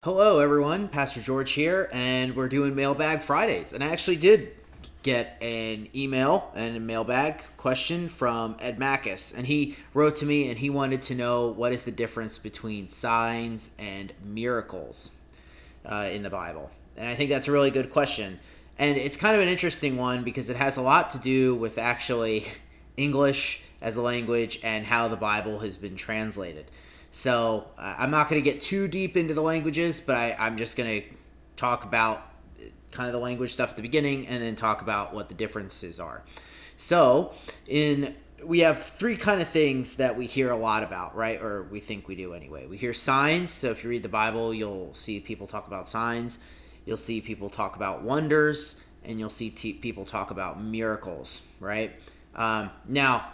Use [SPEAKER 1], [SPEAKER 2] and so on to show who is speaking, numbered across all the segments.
[SPEAKER 1] Hello, everyone. Pastor George here, and we're doing Mailbag Fridays. And I actually did get an email and a mailbag question from Ed Mackus, and he wrote to me and he wanted to know what is the difference between signs and miracles in the Bible. And I think that's a really good question. And it's kind of an interesting one because it has a lot to do with actually English as a language and how the Bible has been translated. So I'm not going to get too deep into the languages, but I'm just going to talk about kind of the language stuff at the beginning and then talk about what the differences are. So we have three kind of things that we hear a lot about, right? Or we think we do anyway. We hear signs. So if you read the Bible, you'll see people talk about signs. You'll see people talk about wonders, and you'll see people talk about miracles, right? Now,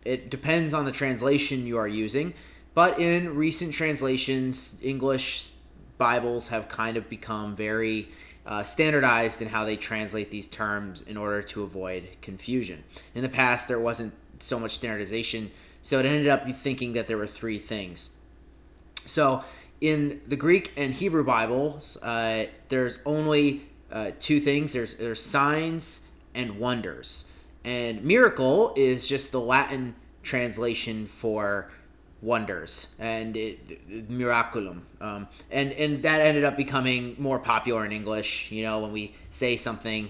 [SPEAKER 1] it depends on the translation you are using. But in recent translations, English Bibles have kind of become very standardized in how they translate these terms in order to avoid confusion. In the past, there wasn't so much standardization, so it ended up thinking that there were three things. So in the Greek and Hebrew Bibles, there's only two things. There's signs and wonders. And miracle is just the Latin translation for wonders, and miraculum, and that ended up becoming more popular in English. You know, when we say something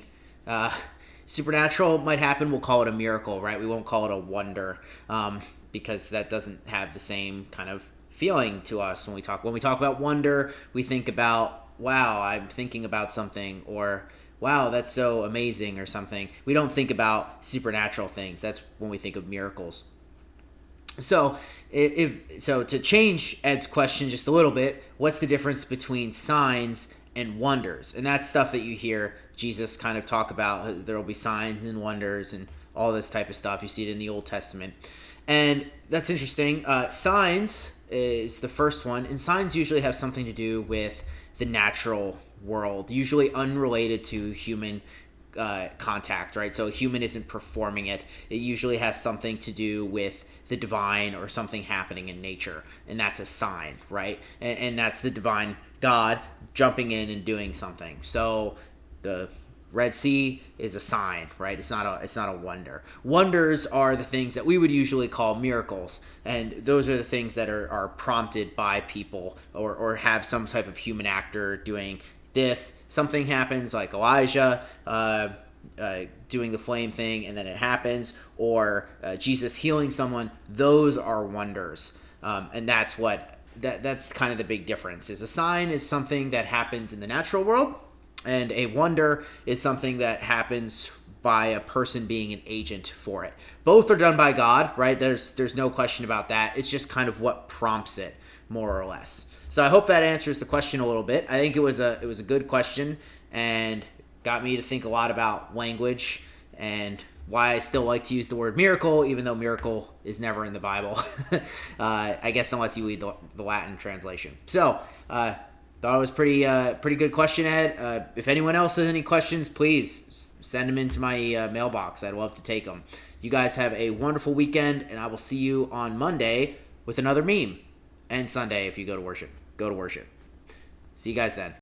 [SPEAKER 1] supernatural might happen, we'll call it a miracle, right? We won't call it a wonder, because that doesn't have the same kind of feeling to us. When we talk about wonder, we think about, wow, I'm thinking about something, or wow, that's so amazing, or something. We don't think about supernatural things. That's when we think of miracles. So to change Ed's question just a little bit, what's the difference between signs and wonders? And that's stuff that you hear Jesus kind of talk about. There will be signs and wonders and all this type of stuff. You see it in the Old Testament. And that's interesting. Signs is the first one. And signs usually have something to do with the natural world, usually unrelated to human contact, right? So a human isn't performing it. It usually has something to do with the divine or something happening in nature, and that's a sign, right? And that's the divine God jumping in and doing something. So the Red Sea is a sign, right? It's not a wonder. Wonders are the things that we would usually call miracles, and those are the things that are prompted by people or have some type of human actor doing this. Something happens, like Elijah doing the flame thing, and then it happens, or Jesus healing someone. Those are wonders, and that's kind of the big difference. Is a sign is something that happens in the natural world, and a wonder is something that happens by a person being an agent for it. Both are done by God, right? There's no question about that. It's just kind of what prompts it, more or less. So I hope that answers the question a little bit. I think it was a good question, and got me to think a lot about language and why I still like to use the word miracle, even though miracle is never in the Bible. I guess unless you read the Latin translation. So thought it was pretty good question, Ed. If anyone else has any questions, please send them into my mailbox. I'd love to take them. You guys have a wonderful weekend, and I will see you on Monday with another meme. And Sunday if you go to worship. Go to worship. See you guys then.